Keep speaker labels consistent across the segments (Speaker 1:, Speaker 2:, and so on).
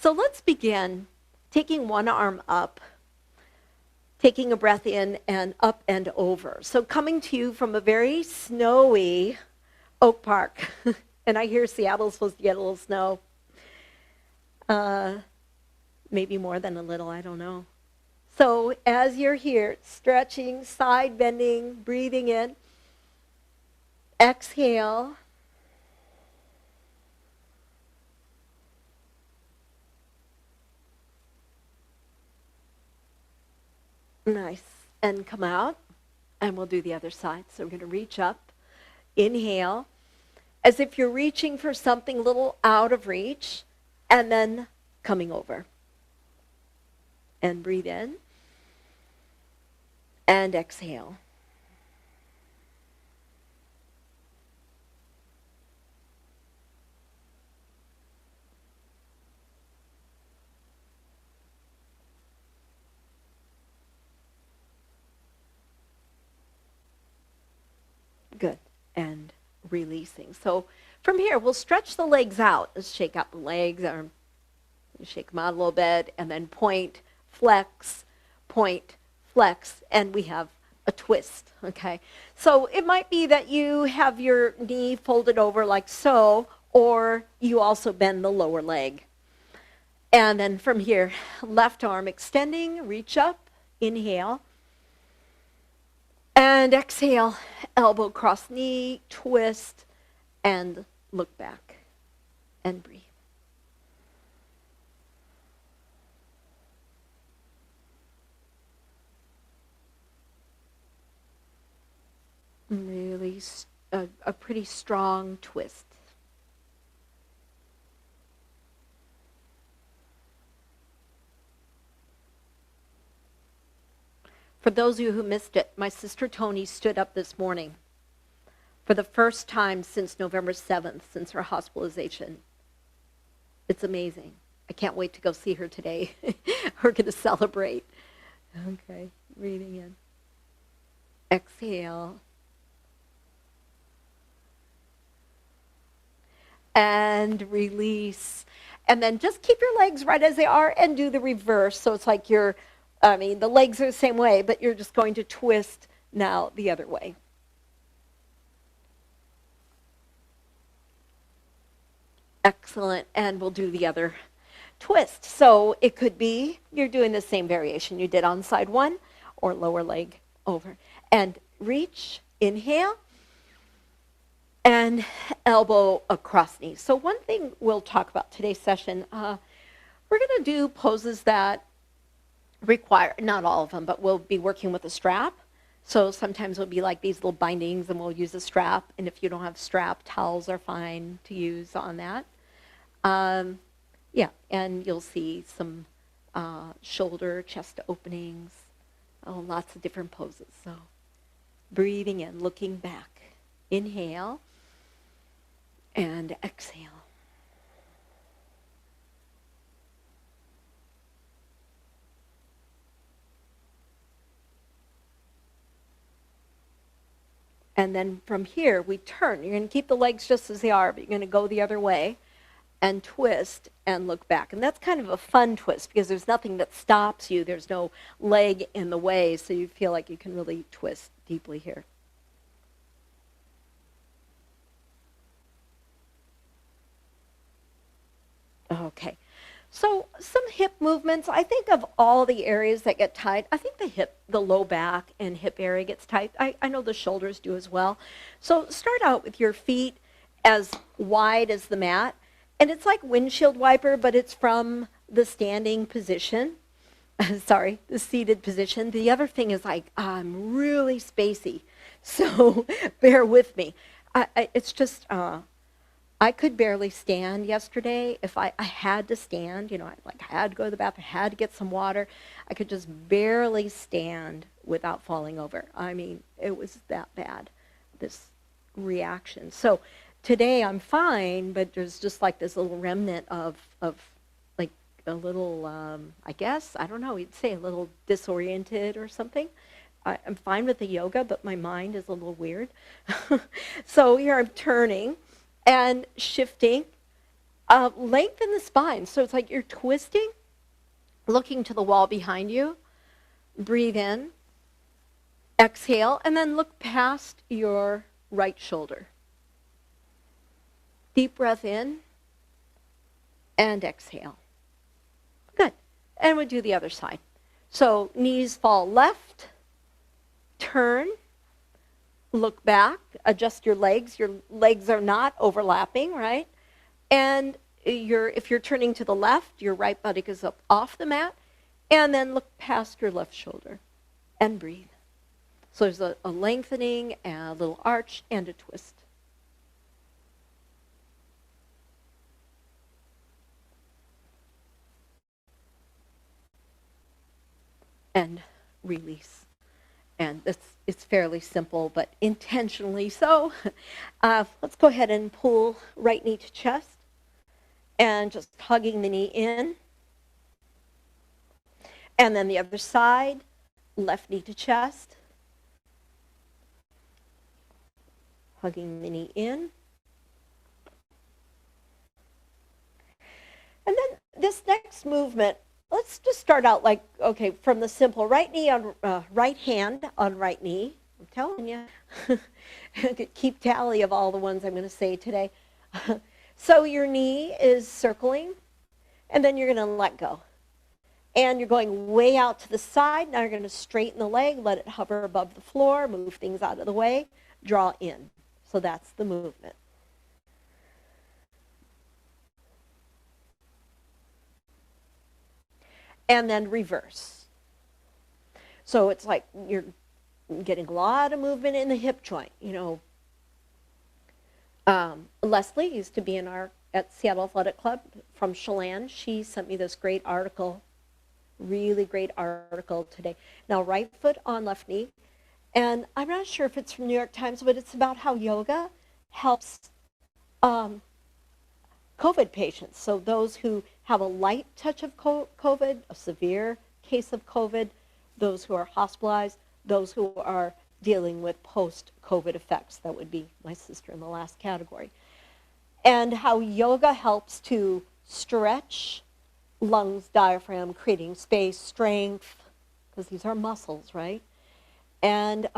Speaker 1: So let's begin taking one arm up, taking a breath in and up and over. So coming to you from a very snowy Oak Park. And I hear Seattle's supposed to get a little snow. Maybe more than a little, I don't know. So as you're here, stretching, side bending, breathing in, exhale. Nice. And come out, and we'll do the other side. So we're going to reach up, inhale, as if you're reaching for something a little out of reach, and then coming over. And breathe in, and exhale. Good. And releasing. So from here, we'll stretch the legs out. Let's shake out the legs, or shake them out a little bit, and then point, flex, and we have a twist, okay? So it might be that you have your knee folded over like so, or you also bend the lower leg. And then from here, left arm extending, reach up, inhale. And exhale, elbow cross knee, twist, and look back, and breathe. Really a pretty strong twist. For those of you who missed it, my sister Tony stood up this morning for the first time since November 7th, since her hospitalization. It's amazing. I can't wait to go see her today. We're going to celebrate. Okay, breathing in. Exhale. And release. And then just keep your legs right as they are and do the reverse. So it's like the legs are the same way, but you're just going to twist now the other way. Excellent. And we'll do the other twist. So it could be you're doing the same variation you did on side one, or lower leg over. And reach, inhale, and elbow across knee. So one thing we'll talk about today's session, we're going to do poses that require, not all of them, but we'll be working with a strap. So sometimes it'll be like these little bindings, and we'll use a strap. And if you don't have strap, towels are fine to use on that. And you'll see some shoulder, chest openings, lots of different poses. So breathing in, looking back. Inhale and exhale. And then from here, we turn. You're going to keep the legs just as they are, but you're going to go the other way and twist and look back. And that's kind of a fun twist because there's nothing that stops you. There's no leg in the way, so you feel like you can really twist deeply here. Okay. So some hip movements. I think of all the areas that get tight, I think the low back and hip area gets tight. I know the shoulders do as well. So start out with your feet as wide as the mat. And it's like windshield wiper, but it's from the standing position. The seated position. The other thing is I'm really spacey. So bear with me. It's just... I could barely stand yesterday. If I had to stand, I had to go to the bathroom, I had to get some water. I could just barely stand without falling over. I mean, it was that bad, this reaction. So today I'm fine, but there's just like this little remnant of like a little, I guess, I don't know, you'd say a little disoriented or something. I'm fine with the yoga, but my mind is a little weird. So here I'm turning and shifting Lengthen the spine. So it's like you're twisting, looking to the wall behind you. Breathe in, exhale, and then look past your right shoulder. Deep breath in and exhale. Good. And we'll do the other side. So knees fall left, turn, look back, adjust your legs. Your legs are not overlapping, right? And if you're turning to the left, your right buttock is up off the mat, and then look past your left shoulder and breathe. So there's a lengthening, a little arch, and a twist. And release. And it's fairly simple, but intentionally so. Let's go ahead and pull right knee to chest. And just hugging the knee in. And then the other side, left knee to chest. Hugging the knee in. And then this next movement, let's just start out like, okay, from the simple right knee on right hand on right knee. I'm telling you, keep tally of all the ones I'm going to say today. So your knee is circling, and then you're going to let go. And you're going way out to the side. Now you're going to straighten the leg, let it hover above the floor, move things out of the way, draw in. So that's the movement. And then reverse. So it's like you're getting a lot of movement in the hip joint. You know, Leslie used to be at Seattle Athletic Club from Chelan. She sent me this great article, really great article today. Now, right foot on left knee. And I'm not sure if it's from New York Times, but it's about how yoga helps COVID patients. So those who have a light touch of COVID, a severe case of COVID, those who are hospitalized, those who are dealing with post-COVID effects. That would be my sister in the last category. And how yoga helps to stretch lungs, diaphragm, creating space, strength, because these are muscles, right? And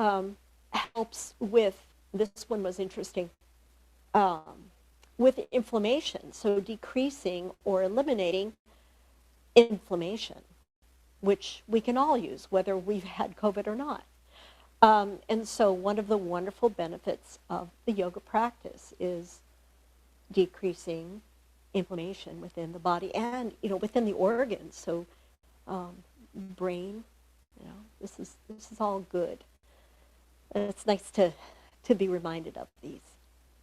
Speaker 1: helps with, this one was interesting, with inflammation, so decreasing or eliminating inflammation, which we can all use, whether we've had COVID or not. And so one of the wonderful benefits of the yoga practice is decreasing inflammation within the body and, you know, within the organs. So brain, you know, this is all good. And it's nice to be reminded of these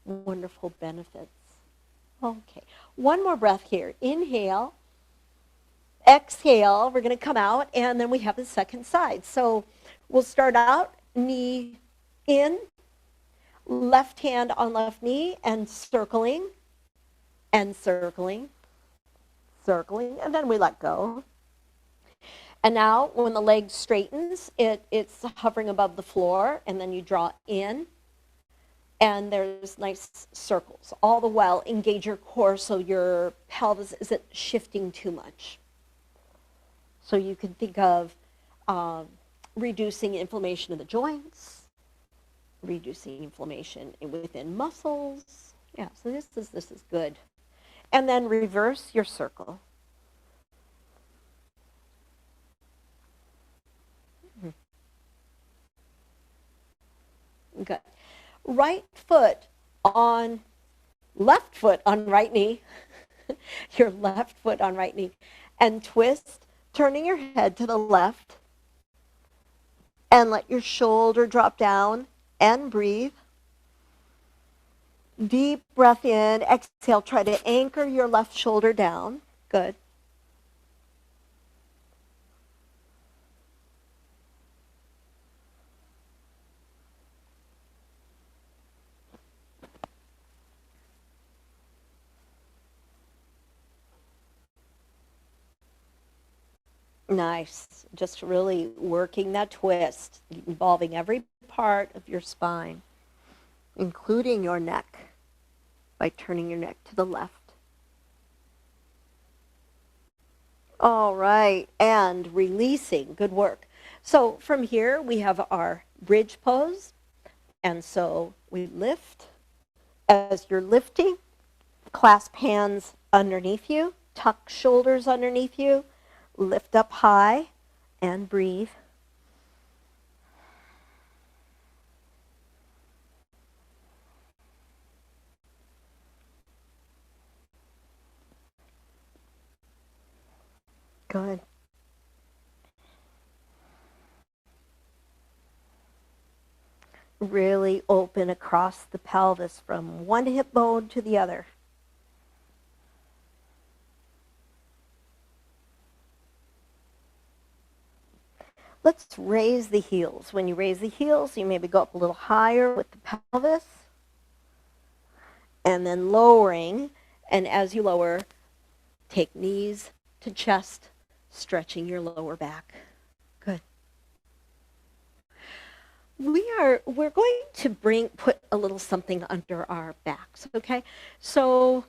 Speaker 1: wonderful benefits. Okay, one more breath here. Inhale, exhale, we're going to come out, and then we have the second side. So we'll start out, knee in, left hand on left knee, and circling, and circling, circling, and then we let go. And now when the leg straightens, it's hovering above the floor, and then you draw in, and there's nice circles. All the while, engage your core so your pelvis isn't shifting too much. So you can think of reducing inflammation of the joints, reducing inflammation within muscles. Yeah, so this is good. And then reverse your circle. Good. Right foot on left foot on right knee. Your left foot on right knee. And twist, turning your head to the left. And let your shoulder drop down and breathe. Deep breath in, exhale, try to anchor your left shoulder down. Good. Nice. Just really working that twist, involving every part of your spine, including your neck, by turning your neck to the left. All right, and releasing. Good work. So from here, we have our bridge pose. And so we lift. As you're lifting, clasp hands underneath you, tuck shoulders underneath you, lift up high, and breathe. Good. Really open across the pelvis from one hip bone to the other. Let's raise the heels. When you raise the heels, you maybe go up a little higher with the pelvis. And then lowering. And as you lower, take knees to chest, stretching your lower back. Good. We're going to put a little something under our backs, okay? So,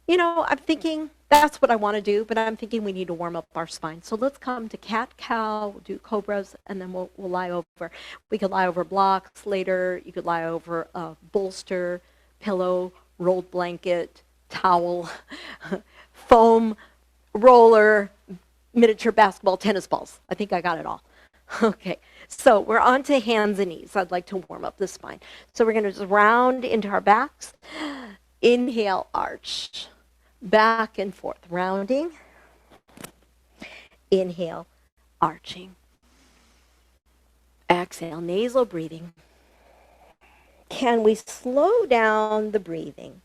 Speaker 1: I'm thinking that's what I want to do, but I'm thinking we need to warm up our spine. So let's come to cat, cow, we'll do cobras, and then we'll lie over. We could lie over blocks later. You could lie over a bolster, pillow, rolled blanket, towel, foam, roller, miniature basketball, tennis balls. I think I got it all. Okay, so we're on to hands and knees. I'd like to warm up the spine. So we're going to just round into our backs. Inhale, arch. Back and forth, rounding. Inhale, arching. Exhale, nasal breathing. Can we slow down the breathing?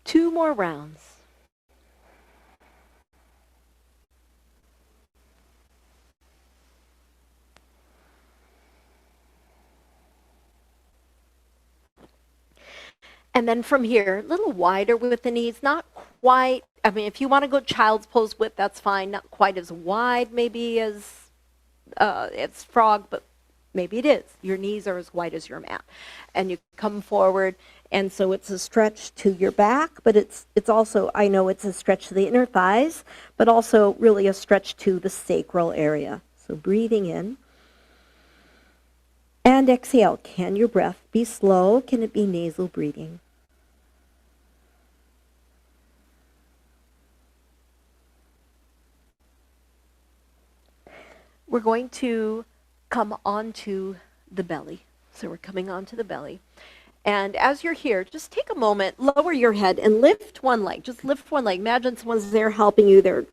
Speaker 1: Two more rounds. And then from here, a little wider with the knees, not quite, if you want to go child's pose width, that's fine, not quite as wide maybe as it's frog, but maybe it is. Your knees are as wide as your mat. And you come forward, and so it's a stretch to your back, but it's also, I know it's a stretch to the inner thighs, but also really a stretch to the sacral area. So breathing in. And exhale. Can your breath be slow? Can it be nasal breathing? We're going to come onto the belly. So we're coming onto the belly. And as you're here, just take a moment, lower your head, and lift one leg. Just lift one leg. Imagine someone's there helping you. They're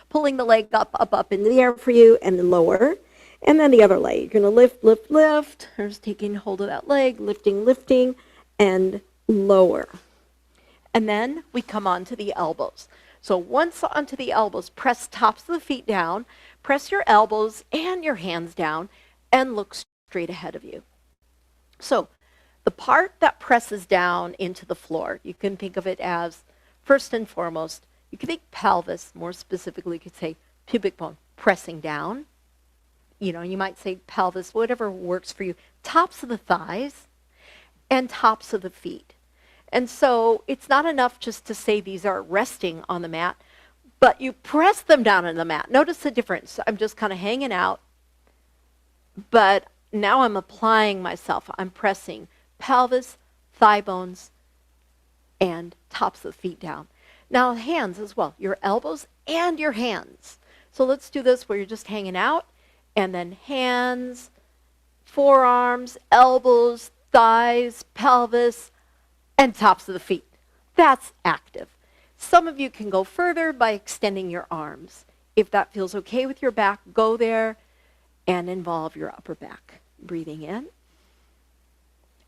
Speaker 1: pulling the leg up in the air for you, and then lower. And then the other leg. You're going to lift, lift, lift. Or just taking hold of that leg, lifting, lifting, and lower. And then we come onto the elbows. So once onto the elbows, press tops of the feet down, press your elbows and your hands down, and look straight ahead of you. So the part that presses down into the floor, you can think of it as, first and foremost, you can think pelvis, more specifically, you could say pubic bone pressing down. You might say pelvis, whatever works for you. Tops of the thighs and tops of the feet. And so it's not enough just to say these are resting on the mat, but you press them down on the mat. Notice the difference. I'm just kind of hanging out, but now I'm applying myself. I'm pressing pelvis, thigh bones, and tops of the feet down. Now hands as well, your elbows and your hands. So let's do this where you're just hanging out, and then hands, forearms, elbows, thighs, pelvis, and tops of the feet. That's active. Some of you can go further by extending your arms. If that feels okay with your back, go there and involve your upper back. Breathing in,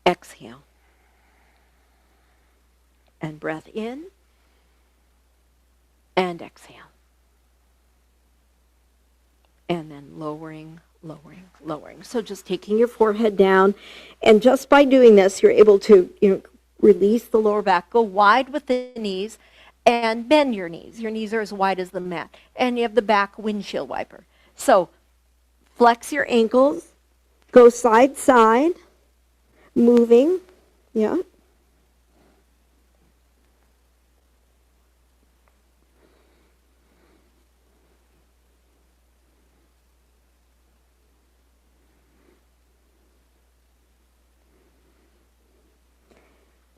Speaker 1: exhale, and breath in, and exhale. And then lowering, lowering, lowering. So just taking your forehead down, and just by doing this, you're able to, release the lower back, go wide with the knees, and bend your knees. Your knees are as wide as the mat, and you have the back windshield wiper. So flex your ankles, go side, side, moving, yeah.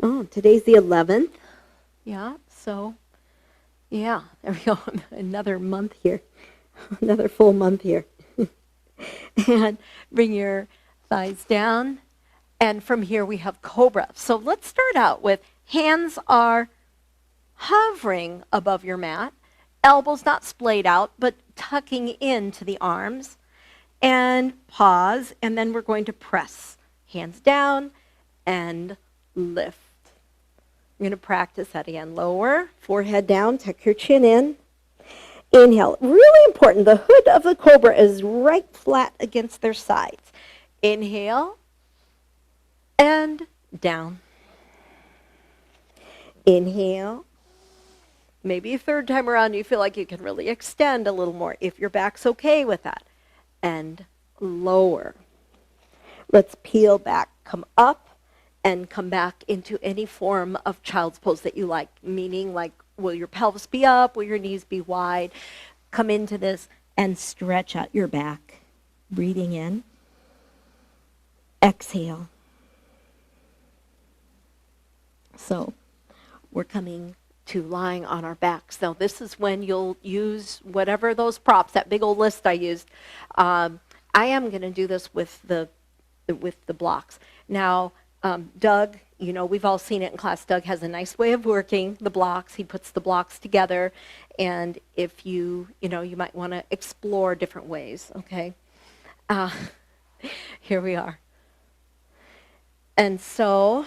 Speaker 1: Oh, today's the 11th. Yeah, so, yeah, there we go. Another month here. Another full month here. And bring your thighs down. And from here we have Cobra. So let's start out with hands are hovering above your mat. Elbows not splayed out, but tucking into the arms. And pause, and then we're going to press. Hands down and lift. You're going to practice that again. Lower, forehead down, tuck your chin in. Inhale. Really important, the hood of the cobra is right flat against their sides. Inhale and down. Inhale. Maybe a third time around you feel like you can really extend a little more if your back's okay with that. And lower. Let's peel back, come up, and come back into any form of child's pose that you like, meaning like, will your pelvis be up, will your knees be wide? Come into this and stretch out your back. Breathing in. Exhale. So we're coming to lying on our backs. Now this is when you'll use whatever those props, that big old list I used. I am going to do this with the blocks. Now, Doug, we've all seen it in class. Doug has a nice way of working the blocks. He puts the blocks together. And if you might want to explore different ways, okay? Here we are. And so,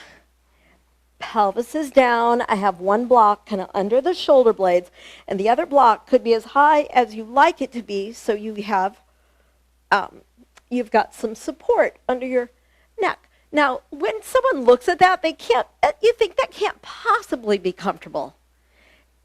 Speaker 1: pelvis is down. I have one block kind of under the shoulder blades. And the other block could be as high as you like it to be. So you have, you've got some support under your neck. Now, when someone looks at that, you think that can't possibly be comfortable.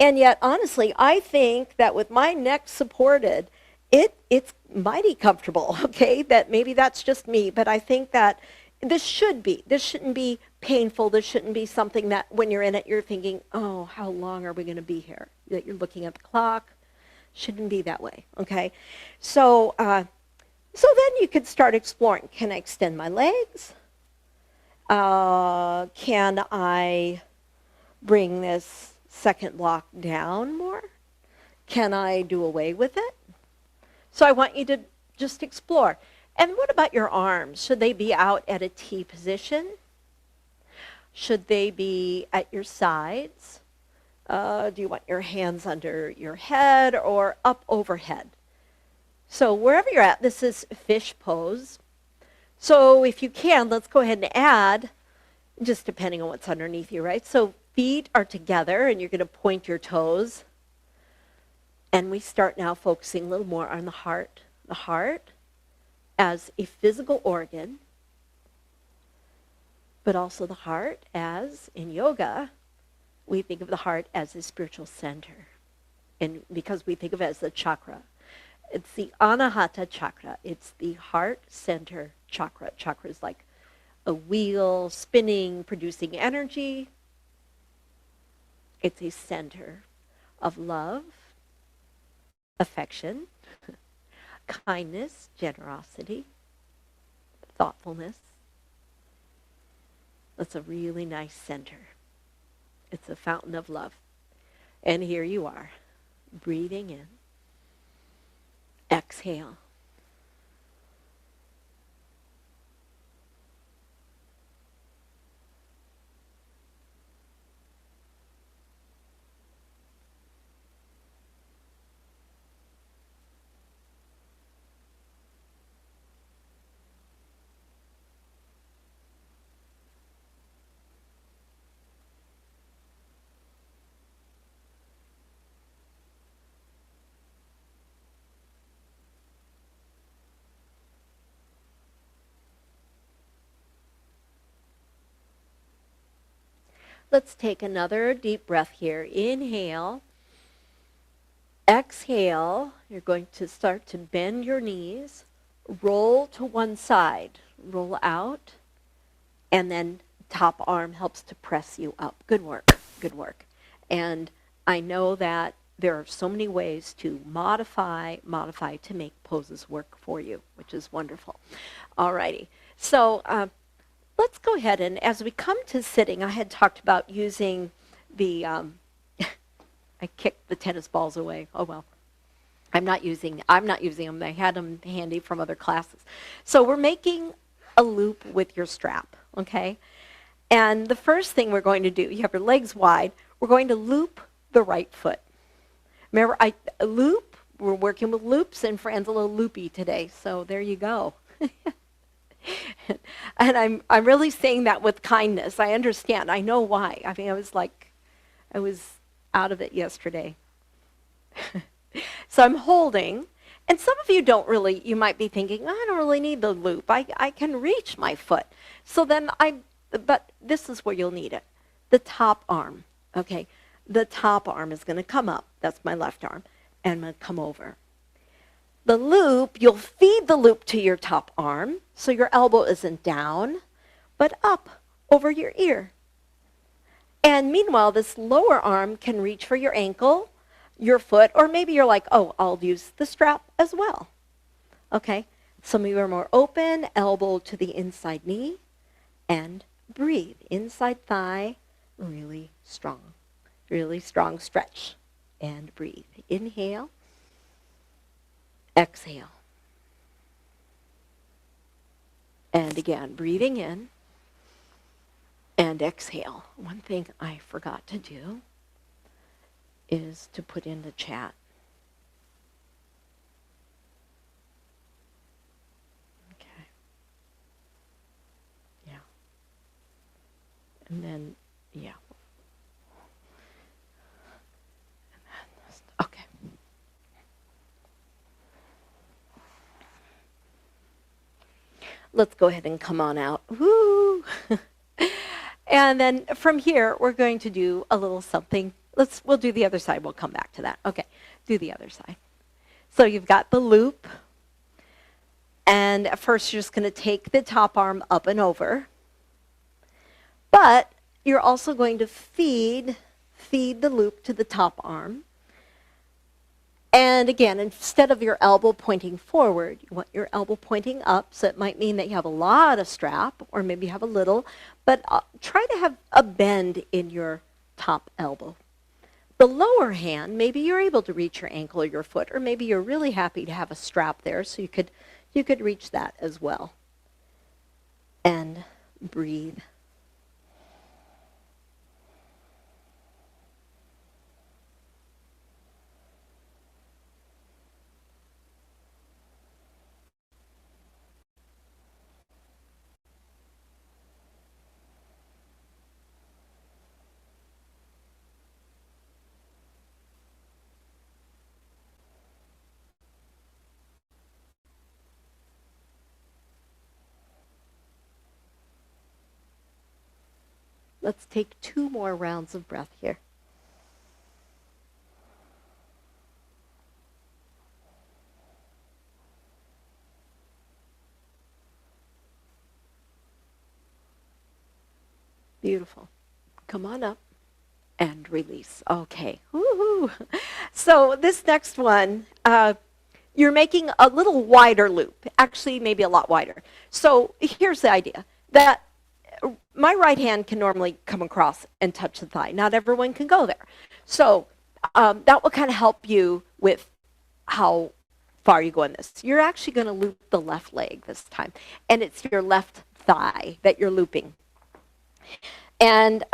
Speaker 1: And yet, honestly, I think that with my neck supported, it's mighty comfortable, okay? That maybe that's just me, but I think that this shouldn't be painful. This shouldn't be something that when you're in it, you're thinking, oh, how long are we going to be here? That you're looking at the clock. Shouldn't be that way, okay? So then you could start exploring. Can I extend my legs? Can I bring this second block down more? Can I do away with it? So I want you to just explore. And what about your arms? Should they be out at a T position? Should they be at your sides? Do you want your hands under your head or up overhead? So wherever you're at, this is fish pose. So if you can, let's go ahead and add, just depending on what's underneath you, right? So feet are together, and you're going to point your toes. And we start now focusing a little more on the heart. The heart as a physical organ, but also the heart as, in yoga, we think of the heart as a spiritual center. And because we think of it as the chakra. It's the Anahata chakra. It's the heart center chakra. Chakra is like a wheel spinning, producing energy. It's a center of love, affection, kindness, generosity, thoughtfulness. That's a really nice center. It's a fountain of love. And here you are, breathing in. Exhale. Let's take another deep breath here. Inhale. Exhale. You're going to start to bend your knees. Roll to one side. Roll out. And then top arm helps to press you up. Good work. Good work. And I know that there are so many ways to modify to make poses work for you, which is wonderful. All righty. So let's go ahead, and as we come to sitting, I had talked about using the, I kicked the tennis balls away. Oh well. I'm not using them. I had them handy from other classes. So we're making a loop with your strap, okay? And the first thing we're going to do, you have your legs wide, we're going to loop the right foot. Remember, we're working with loops, and Fran's a little loopy today, so there you go. And I'm really saying that with kindness. I understand. I know why. I mean, I was out of it yesterday. So I'm holding, and some of you you might be thinking, I don't really need the loop. I can reach my foot. So then but this is where you'll need it. The top arm, okay? The top arm is going to come up. That's my left arm. And I'm going to come over. The loop, you'll feed the loop to your top arm, so your elbow isn't down, but up over your ear. And meanwhile, this lower arm can reach for your ankle, your foot, or maybe you're like, oh, I'll use the strap as well. Okay? Some of you are more open, elbow to the inside knee, and breathe. Inside thigh, really strong stretch. And breathe. Inhale. Exhale. And again, breathing in and exhale. One thing I forgot to do is to put in the chat. Okay. Yeah. And then, yeah. Okay. Let's go ahead and come on out. Woo! And then from here, we're going to do a little something. We'll do the other side. We'll come back to that. Okay, do the other side. So you've got the loop. And at first, you're just going to take the top arm up and over. But you're also going to feed the loop to the top arm. And again, instead of your elbow pointing forward, you want your elbow pointing up. So it might mean that you have a lot of strap, or maybe you have a little. But try to have a bend in your top elbow. The lower hand, maybe you're able to reach your ankle or your foot, or maybe you're really happy to have a strap there, so you could reach that as well. And breathe. Let's take 2 more rounds of breath here. Beautiful. Come on up and release. Okay. Woohoo! So this next one, you're making a little wider loop. Actually, maybe a lot wider. So here's the idea. That my right hand can normally come across and touch the thigh. Not everyone can go there. So that will kind of help you with how far you go in this. You're actually going to loop the left leg this time. And it's your left thigh that you're looping. And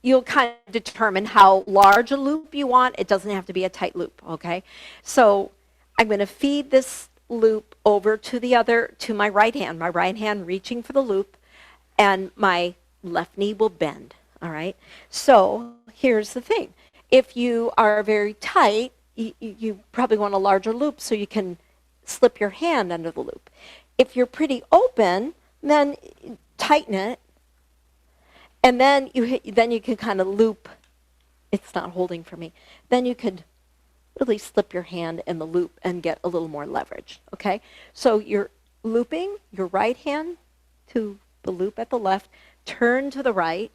Speaker 1: you'll kind of determine how large a loop you want. It doesn't have to be a tight loop, okay? So I'm going to feed this loop over to my right hand reaching for the loop, and my left knee will bend, all right? So here's the thing. If you are very tight, you probably want a larger loop so you can slip your hand under the loop. If you're pretty open, then tighten it And then you can kind of loop. It's not holding for me. Then you could really slip your hand in the loop and get a little more leverage, okay? So you're looping your right hand to the loop at the left, turn to the right,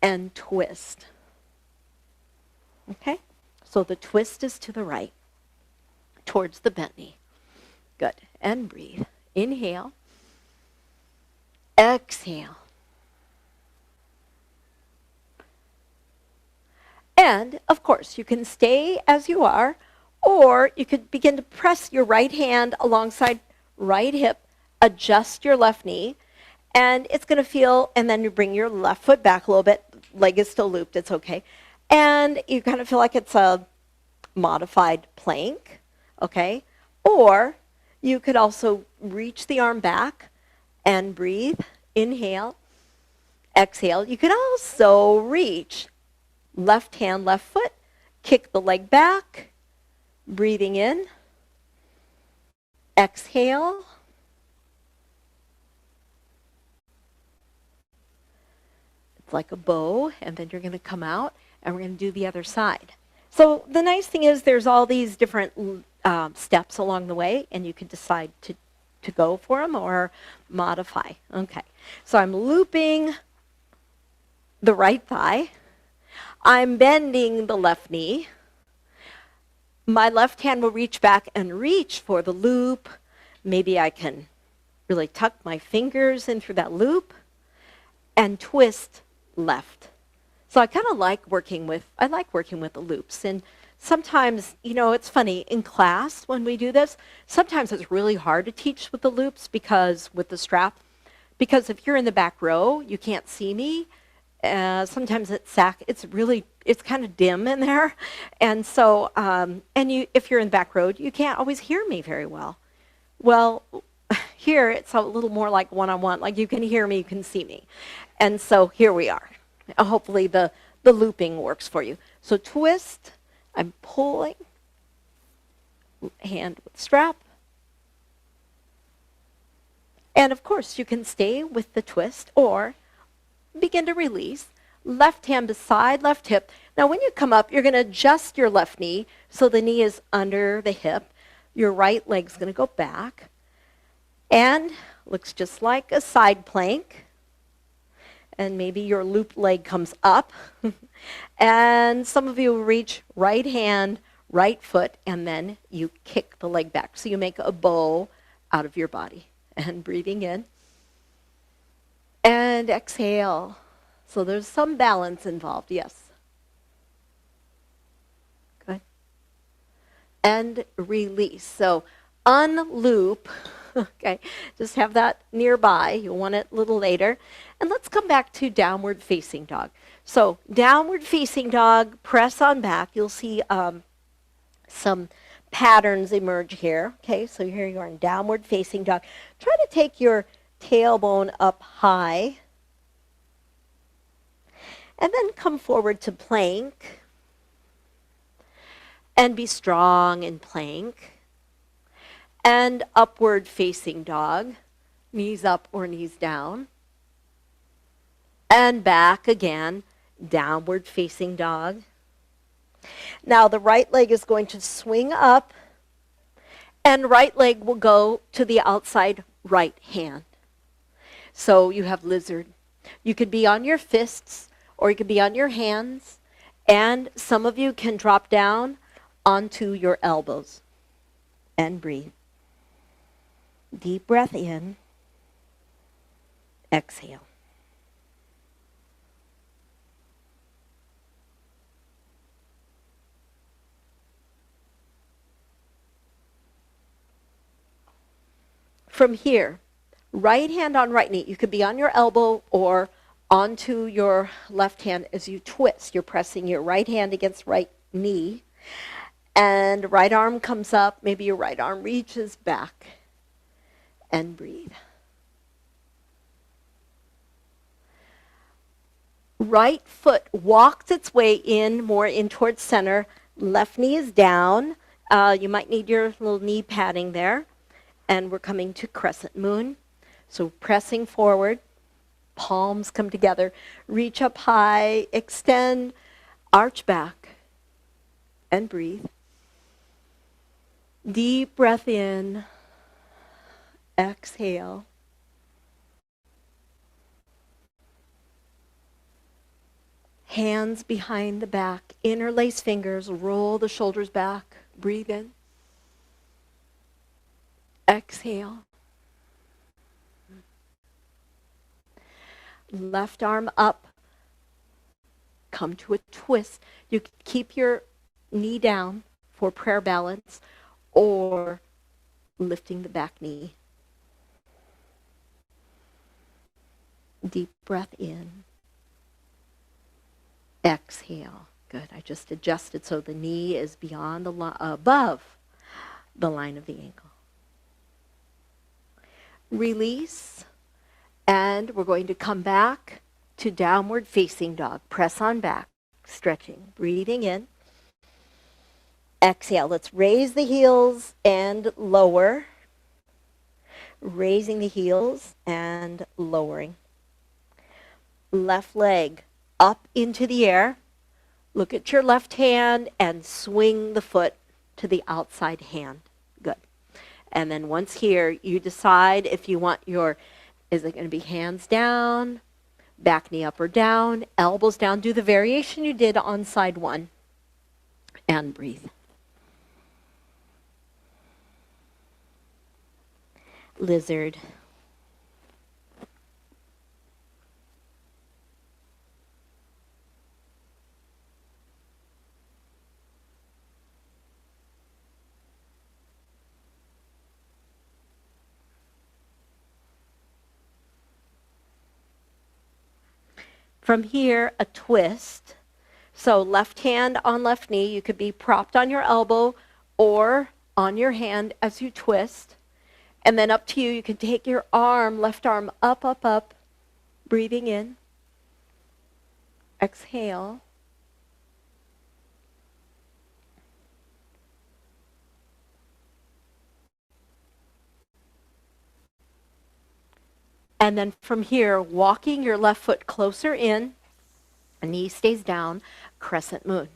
Speaker 1: and twist. Okay? So the twist is to the right, towards the bent knee. Good. And breathe. Inhale. Exhale. And, of course, you can stay as you are, or you could begin to press your right hand alongside right hip, adjust your left knee, and it's going to feel, and then you bring your left foot back a little bit. Leg is still looped, it's okay. And you kind of feel like it's a modified plank, okay? Or you could also reach the arm back and breathe. Inhale, exhale. You could also reach left hand, left foot, kick the leg back, breathing in, exhale. It's like a bow, and then you're going to come out, and we're going to do the other side. So the nice thing is there's all these different steps along the way, and you can decide to go for them or modify. Okay, so I'm looping the right thigh. I'm bending the left knee. My left hand will reach back and reach for the loop. Maybe I can really tuck my fingers in through that loop and twist left. So I kind of like working with the loops. And sometimes, it's funny, in class when we do this, sometimes it's really hard to teach with the loops with the strap, because if you're in the back row, you can't see me. Sometimes it's kind of dim in there. And so, if you're in the back row, you can't always hear me very well. Well, here it's a little more like one-on-one, like you can hear me, you can see me. And so here we are. Hopefully the looping works for you. So twist, I'm pulling, hand with strap. And of course you can stay with the twist or begin to release. Left hand beside left hip. Now when you come up, you're going to adjust your left knee so the knee is under the hip. Your right leg's going to go back. And looks just like a side plank. And maybe your looped leg comes up. And some of you reach right hand, right foot, and then you kick the leg back. So you make a bow out of your body. And breathing in. And exhale. So there's some balance involved, yes. Good. And release. So unloop. Okay, just have that nearby. You'll want it a little later. And let's come back to downward facing dog. So downward facing dog, press on back. You'll see some patterns emerge here. Okay, so here you are in downward facing dog. Try to take your tailbone up high. And then come forward to plank. And be strong in plank. And upward facing dog, knees up or knees down. And back again, downward facing dog. Now the right leg is going to swing up, and right leg will go to the outside right hand. So you have lizard. You could be on your fists, or you could be on your hands, and some of you can drop down onto your elbows and breathe. Deep breath in, exhale. From here, right hand on right knee. You could be on your elbow or onto your left hand as you twist. You're pressing your right hand against right knee, and right arm comes up. Maybe your right arm reaches back. And breathe. Right foot walks its way in, more in towards center. Left knee is down. You might need your little knee padding there. And we're coming to crescent moon. So pressing forward. Palms come together. Reach up high, extend, arch back, and breathe. Deep breath in, exhale. Hands behind the back, interlace fingers, roll the shoulders back, breathe in. Exhale. Left arm up, come to a twist. You can keep your knee down for prayer balance or lifting the back knee. Deep breath in. Exhale. Good. I just adjusted so the knee is beyond above the line of the ankle. Release. And we're going to come back to downward facing dog. Press on back, stretching, breathing in. Exhale. Let's raise the heels and lower. Raising the heels and lowering. Left leg up into the air. Look at your left hand and swing the foot to the outside hand. Good. And then once here, you decide if you want is it going to be hands down, back knee up or down, elbows down. Do the variation you did on side one. And breathe. Lizard. From here, a twist. So left hand on left knee. You could be propped on your elbow or on your hand as you twist. And then up to you, you can take your arm, left arm up, up, up. Breathing in. Exhale. And then from here, walking your left foot closer in, knee stays down, crescent moon.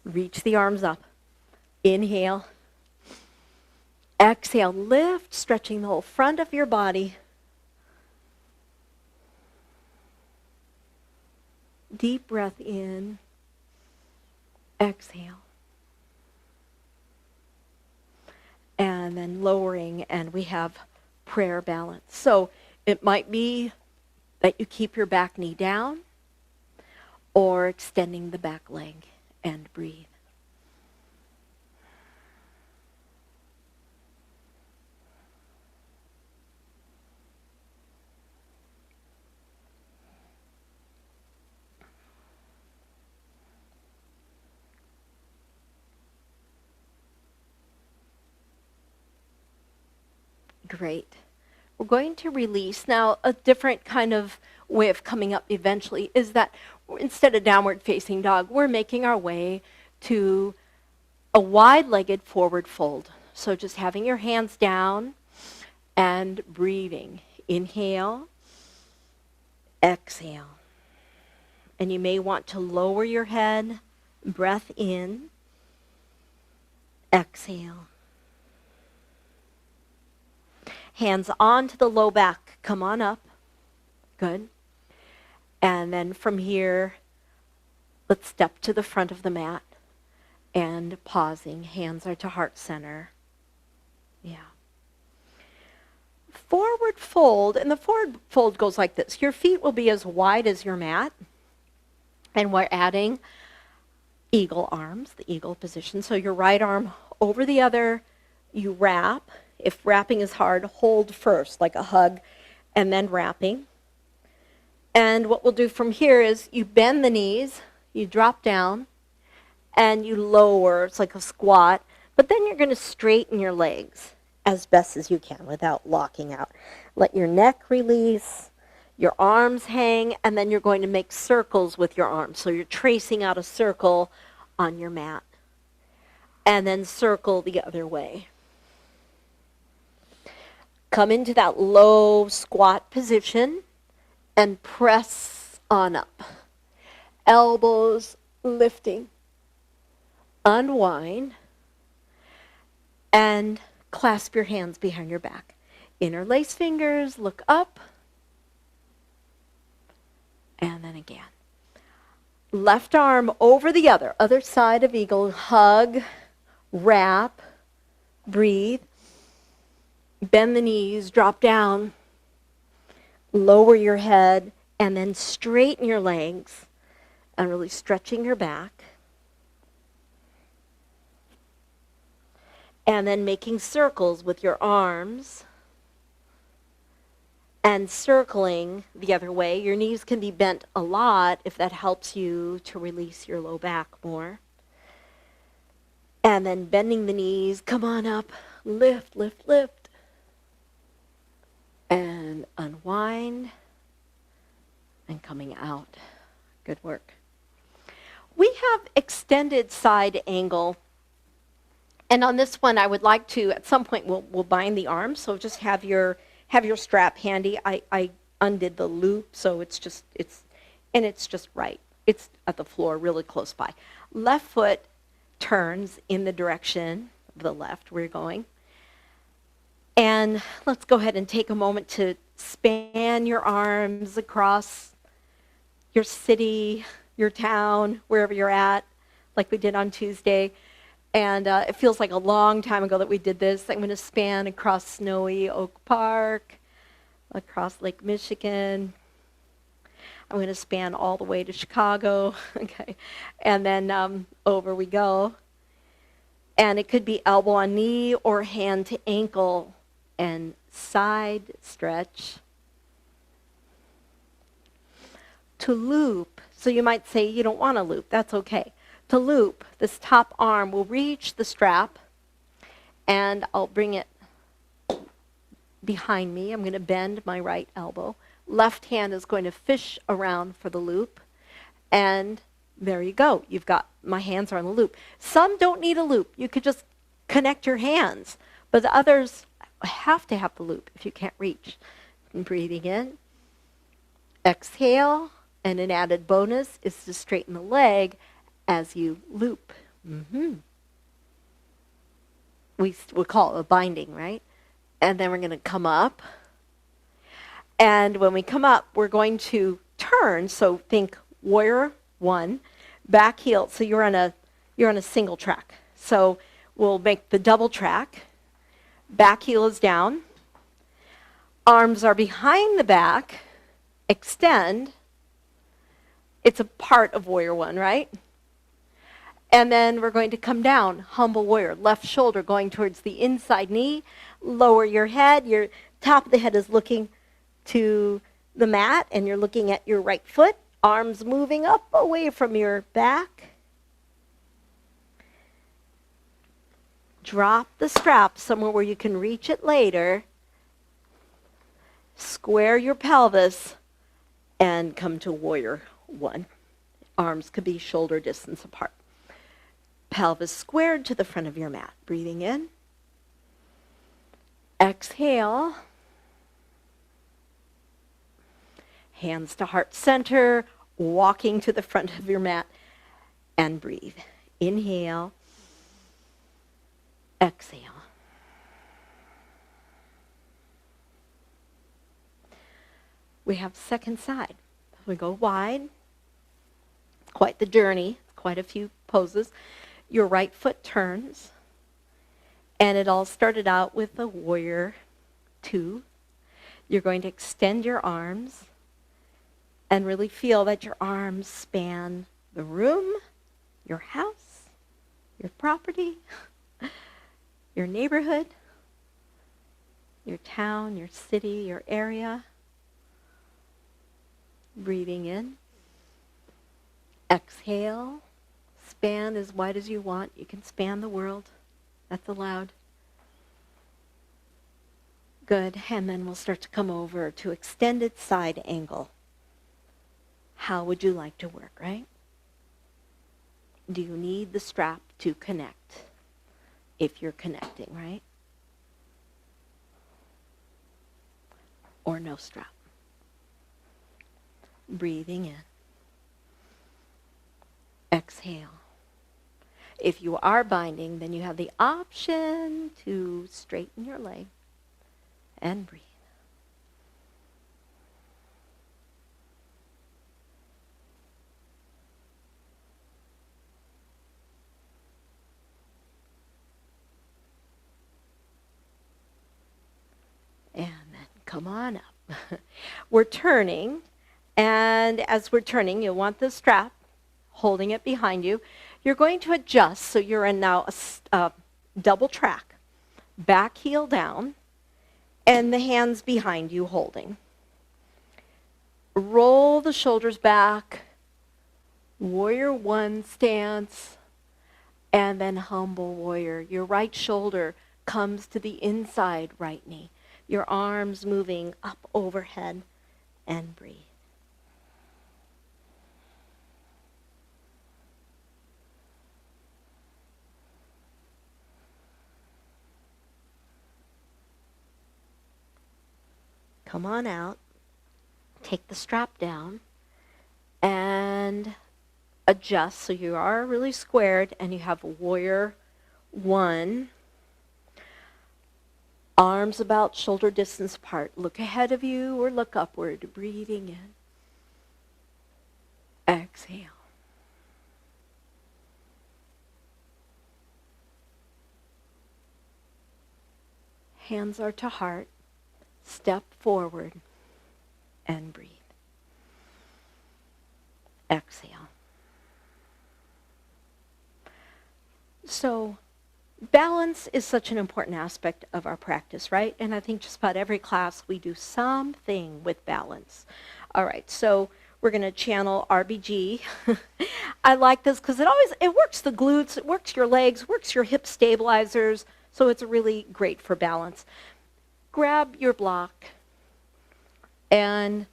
Speaker 1: Reach the arms up. Inhale. Exhale, lift, stretching the whole front of your body. Deep breath in. Exhale. And then lowering, and we have prayer balance. So it might be that you keep your back knee down or extending the back leg and breathe. Great. We're going to release. Now, a different kind of way of coming up eventually is that instead of downward facing dog, we're making our way to a wide-legged forward fold. So just having your hands down and breathing. Inhale, exhale. And you may want to lower your head, breath in, exhale. Hands onto the low back. Come on up. Good. And then from here, let's step to the front of the mat and pausing. Hands are to heart center. Yeah. Forward fold, and the forward fold goes like this. Your feet will be as wide as your mat. And we're adding eagle arms, the eagle position. So your right arm over the other, you wrap. If wrapping is hard, hold first, like a hug, and then wrapping. And what we'll do from here is you bend the knees, you drop down, and you lower. It's like a squat. But then you're going to straighten your legs as best as you can without locking out. Let your neck release, your arms hang, and then you're going to make circles with your arms. So you're tracing out a circle on your mat. And then circle the other way. Come into that low squat position and press on up. Elbows lifting. Unwind and clasp your hands behind your back. Interlace fingers, look up, and then again. Left arm over the other side of eagle, hug, wrap, breathe. Bend the knees, drop down, lower your head, and then straighten your legs and really stretching your back. And then making circles with your arms and circling the other way. Your knees can be bent a lot if that helps you to release your low back more. And then bending the knees, come on up, lift, lift, lift. And unwind and coming out. Good work. We have extended side angle. And on this one, I would like to, at some point, we'll bind the arms. So just have your strap handy. I undid the loop, so it's just right. It's at the floor, really close by. Left foot turns in the direction of the left where you're going. And let's go ahead and take a moment to span your arms across your city, your town, wherever you're at, like we did on Tuesday. And it feels like a long time ago that we did this. I'm going to span across snowy Oak Park, across Lake Michigan. I'm going to span all the way to Chicago. Okay, and then over we go. And it could be elbow on knee or hand to ankle and side stretch. To loop, so you might say you don't want to loop. That's okay. To loop, this top arm will reach the strap, and I'll bring it behind me. I'm going to bend my right elbow. Left hand is going to fish around for the loop, and there you go. You've got my hands are on the loop. Some don't need a loop. You could just connect your hands, but the others have to have the loop if you can't reach. And breathing in. Exhale, and an added bonus is to straighten the leg as you loop. We call it a binding, right? And then we're going to come up. And when we come up, we're going to turn. So think warrior one, back heel. So you're on a single track. So we'll make the double track. Back heel is down. Arms are behind the back. Extend. It's a part of warrior one, right? And then we're going to come down, humble warrior. Left shoulder going towards the inside knee. Lower your head. Your top of the head is looking to the mat, and you're looking at your right foot. Arms moving up away from your back. Drop the strap somewhere where you can reach it later. Square your pelvis and come to warrior one. Arms could be shoulder distance apart. Pelvis squared to the front of your mat. Breathing in. Exhale. Hands to heart center, walking to the front of your mat, and breathe. Inhale. Exhale. We have second side. We go wide. It's quite the journey, quite a few poses. Your right foot turns, and it all started out with a warrior two. You're going to extend your arms and really feel that your arms span the room, your house, your property, your neighborhood, your town, your city, your area. Breathing in. Exhale. Span as wide as you want. You can span the world. That's allowed. Good. And then we'll start to come over to extended side angle. How would you like to work, right? Do you need the strap to connect? If you're connecting, right? Or no strap. Breathing in. Exhale. If you are binding, then you have the option to straighten your leg and breathe. And then come on up. We're turning, and as we're turning, you'll want the strap, holding it behind you. You're going to adjust, so you're in now a double track. Back heel down, and the hands behind you holding. Roll the shoulders back, warrior one stance, and then humble warrior. Your right shoulder comes to the inside right knee. Your arms moving up overhead, and breathe. Come on out, take the strap down, and adjust so you are really squared, and you have warrior one. Arms about shoulder distance apart. Look ahead of you or look upward, breathing in. Exhale. Hands are to heart. Step forward and breathe. Exhale. So, balance is such an important aspect of our practice, right? And I think just about every class we do something with balance. All right, so we're going to channel RBG. I like this because it works the glutes, it works your legs, works your hip stabilizers, so it's really great for balance. Grab your block, and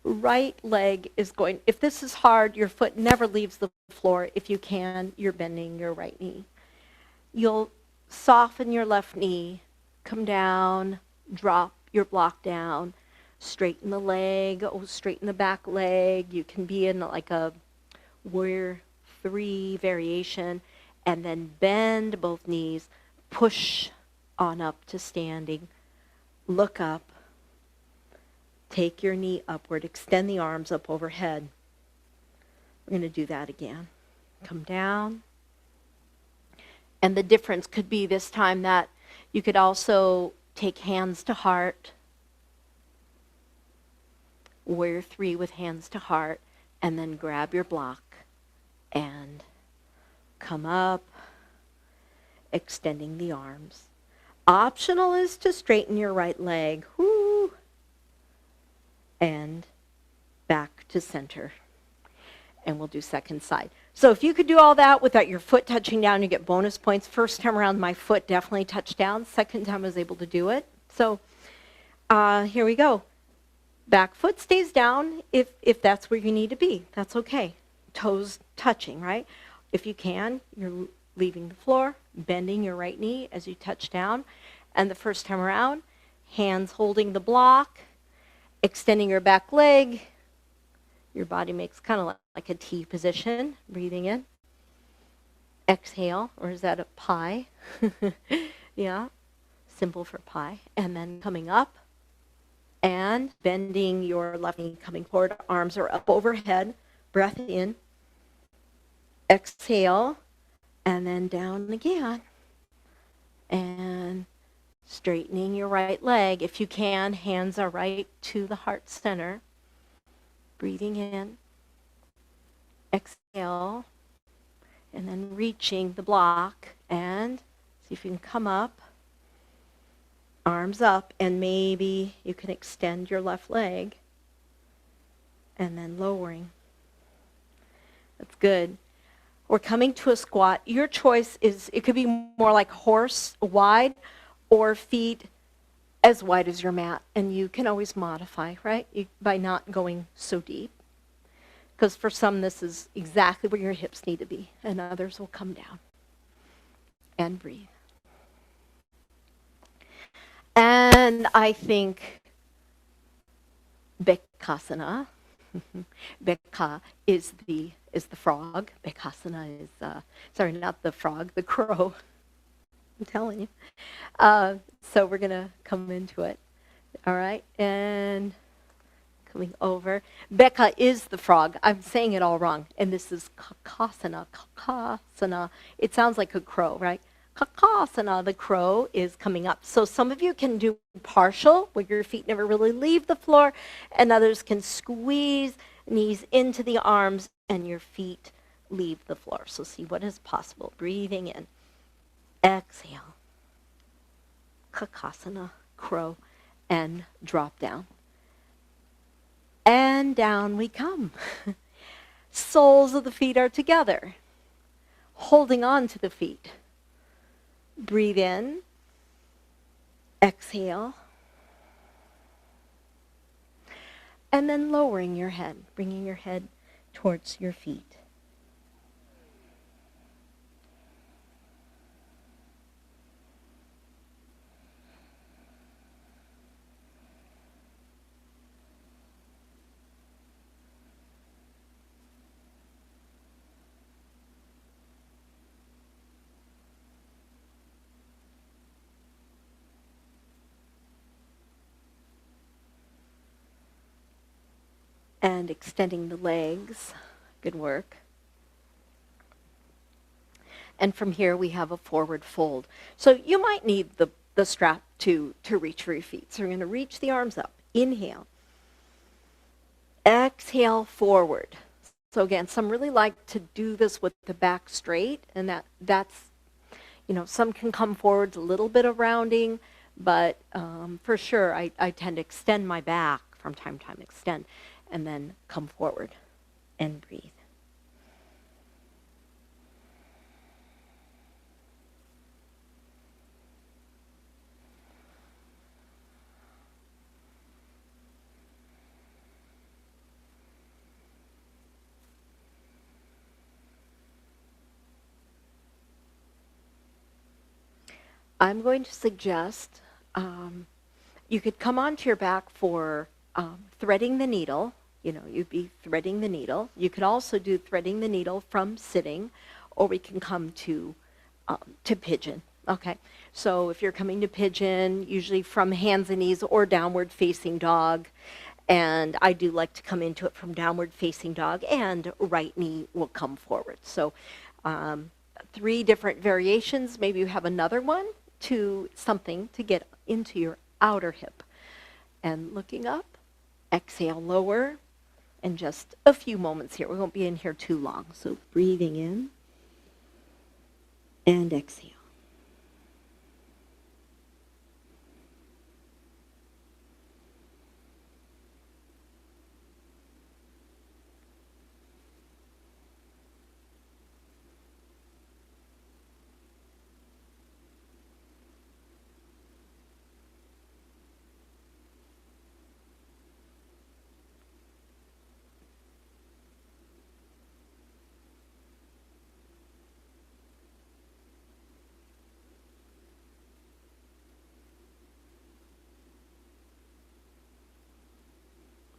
Speaker 1: right leg is going, if this is hard, your foot never leaves the floor. If you can, you're bending your right knee. You'll soften your left knee, come down, drop your block down, straighten the leg, straighten the back leg. You can be in like a warrior three variation, and then bend both knees, push on up to standing, look up, take your knee upward, extend the arms up overhead. We're going to do that again. Come down. And the difference could be this time that you could also take hands to heart, warrior three with hands to heart, and then grab your block and come up, extending the arms. Optional is to straighten your right leg, whoo, and back to center. And we'll do second side. So if you could do all that without your foot touching down, you get bonus points. First time around, my foot definitely touched down. Second time I was able to do it. So here we go. Back foot stays down if that's where you need to be. That's okay. Toes touching, right? If you can, you're leaving the floor, bending your right knee as you touch down. And the first time around, hands holding the block, extending your back leg. Your body makes kind of like a T position, breathing in. Exhale, or is that a pie? Yeah, simple for pie. And then coming up and bending your left knee, coming forward. Arms are up overhead. Breath in. Exhale, and then down again. And straightening your right leg. If you can, hands are right to the heart center. Breathing in, exhale, and then reaching the block, and see if you can come up, arms up, and maybe you can extend your left leg, and then lowering. That's good. We're coming to a squat. Your choice is, it could be more like horse wide, or feet as wide as your mat, and you can always modify, right, by not going so deep. Because for some, this is exactly where your hips need to be, and others will come down. And breathe. And I think Bekasana, Beka is the frog. Bekasana is sorry, not the frog, the crow. I'm telling you. So we're gonna come into it. All right, and coming over. Beka is the frog. I'm saying it all wrong. And this is kakasana. Kakasana. It sounds like a crow, right? Kakasana, the crow, is coming up. So some of you can do partial, where your feet never really leave the floor, and others can squeeze knees into the arms and your feet leave the floor. So see what is possible. Breathing in. Exhale. Kakasana, crow, and drop down. And down we come. Soles of the feet are together, holding on to the feet. Breathe in, exhale, and then lowering your head, bringing your head towards your feet. And extending the legs. Good work. And from here we have a forward fold. So you might need the strap to reach for your feet. So we're going to reach the arms up. Inhale. Exhale forward. So again, some really like to do this with the back straight, and that's, some can come forwards, a little bit of rounding, but for sure I tend to extend my back from time to time, extend, and then come forward and breathe. I'm going to suggest you could come onto your back for threading the needle. You'd be threading the needle. You could also do threading the needle from sitting, or we can come to pigeon. Okay, so if you're coming to pigeon, usually from hands and knees or downward facing dog, and I do like to come into it from downward facing dog, and right knee will come forward. So 3 different variations. Maybe you have another one to something to get into your outer hip. And looking up, exhale, lower, and just a few moments here. We won't be in here too long. So breathing in and exhale.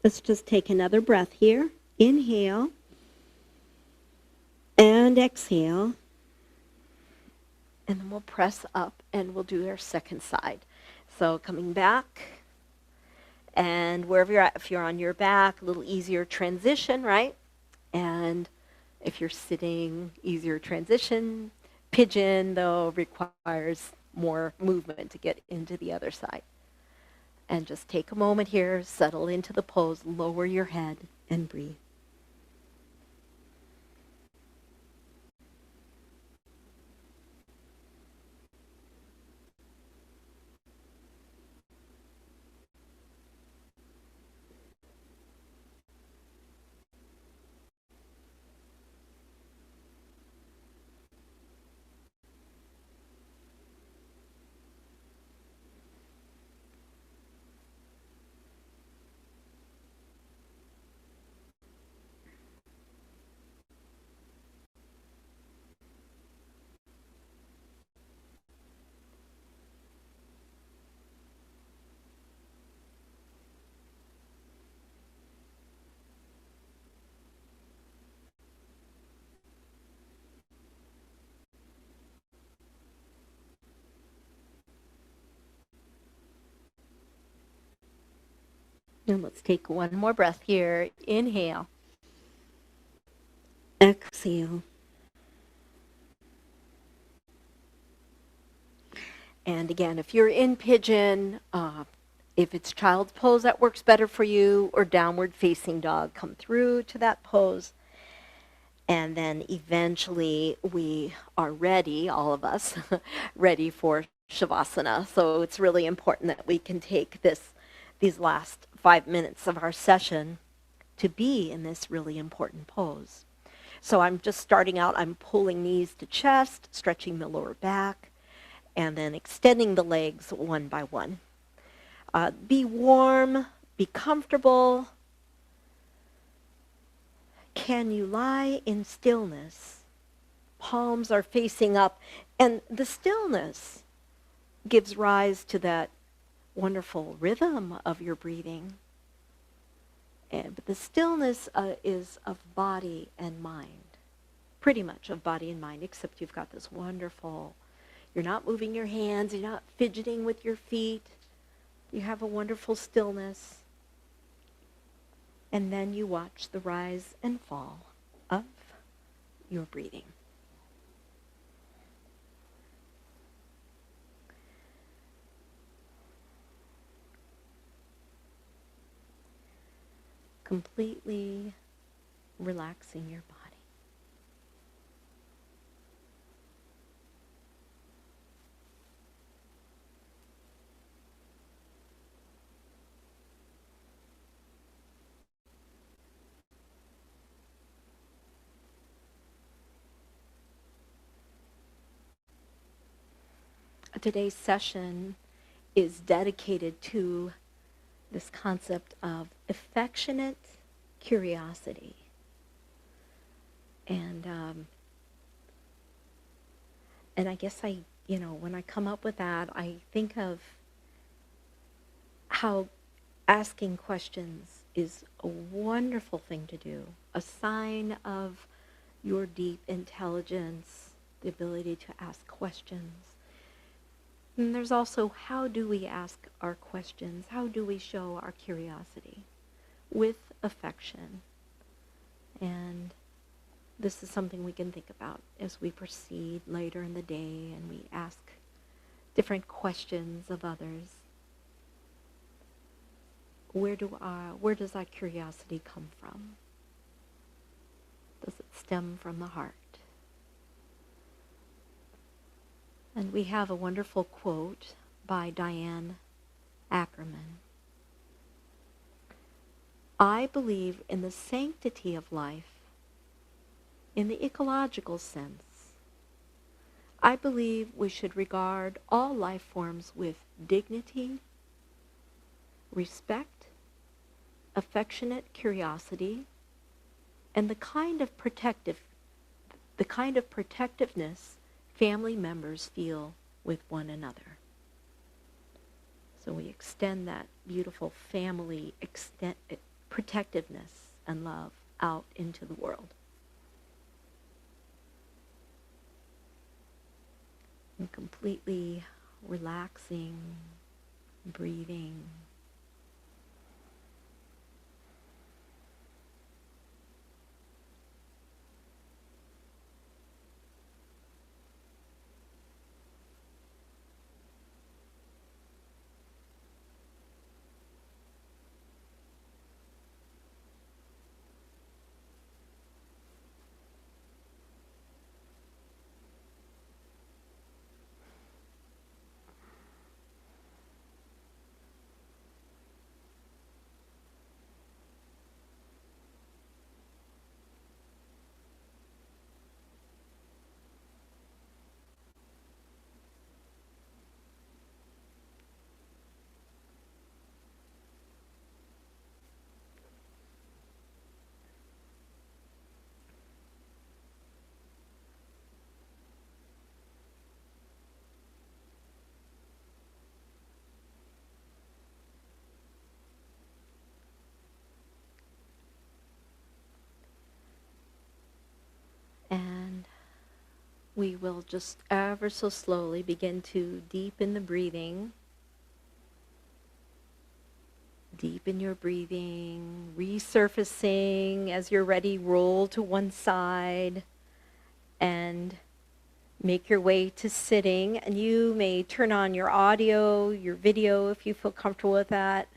Speaker 1: Let's just take another breath here. Inhale and exhale. And then we'll press up and we'll do our second side. So coming back, and wherever you're at, if you're on your back, a little easier transition, right? And if you're sitting, easier transition. Pigeon, though, requires more movement to get into the other side. And just take a moment here, settle into the pose, lower your head, and breathe. And let's take one more breath here. Inhale. Exhale. And again, if you're in Pigeon, if it's child's pose that works better for you, or downward facing dog, come through to that pose. And then eventually we are ready, all of us, ready for Shavasana. So it's really important that we can take these last 5 minutes of our session to be in this really important pose. So I'm just starting out, I'm pulling knees to chest, stretching the lower back, and then extending the legs one by one. Be warm, be comfortable. Can you lie in stillness? Palms are facing up, and the stillness gives rise to that wonderful rhythm of your breathing. But the stillness is of body and mind, pretty much of body and mind, except you've got this wonderful, you're not moving your hands, you're not fidgeting with your feet, you have a wonderful stillness. And then you watch the rise and fall of your breathing. Completely relaxing your body. Today's session is dedicated to this concept of affectionate curiosity. And I guess when I come up with that, I think of how asking questions is a wonderful thing to do, a sign of your deep intelligence, the ability to ask questions. And there's also, how do we ask our questions? How do we show our curiosity? With affection. And this is something we can think about as we proceed later in the day and we ask different questions of others. Where does our curiosity come from? Does it stem from the heart? And we have a wonderful quote by Diane Ackerman. I believe in the sanctity of life in the ecological sense. I believe we should regard all life forms with dignity, respect, affectionate curiosity, and the kind of protectiveness family members feel with one another. So we extend that beautiful family protectiveness and love out into the world. And completely relaxing, breathing. And we will just ever so slowly begin to deepen the breathing. Deepen your breathing, resurfacing as you're ready, roll to one side and make your way to sitting. And you may turn on your audio, your video if you feel comfortable with that.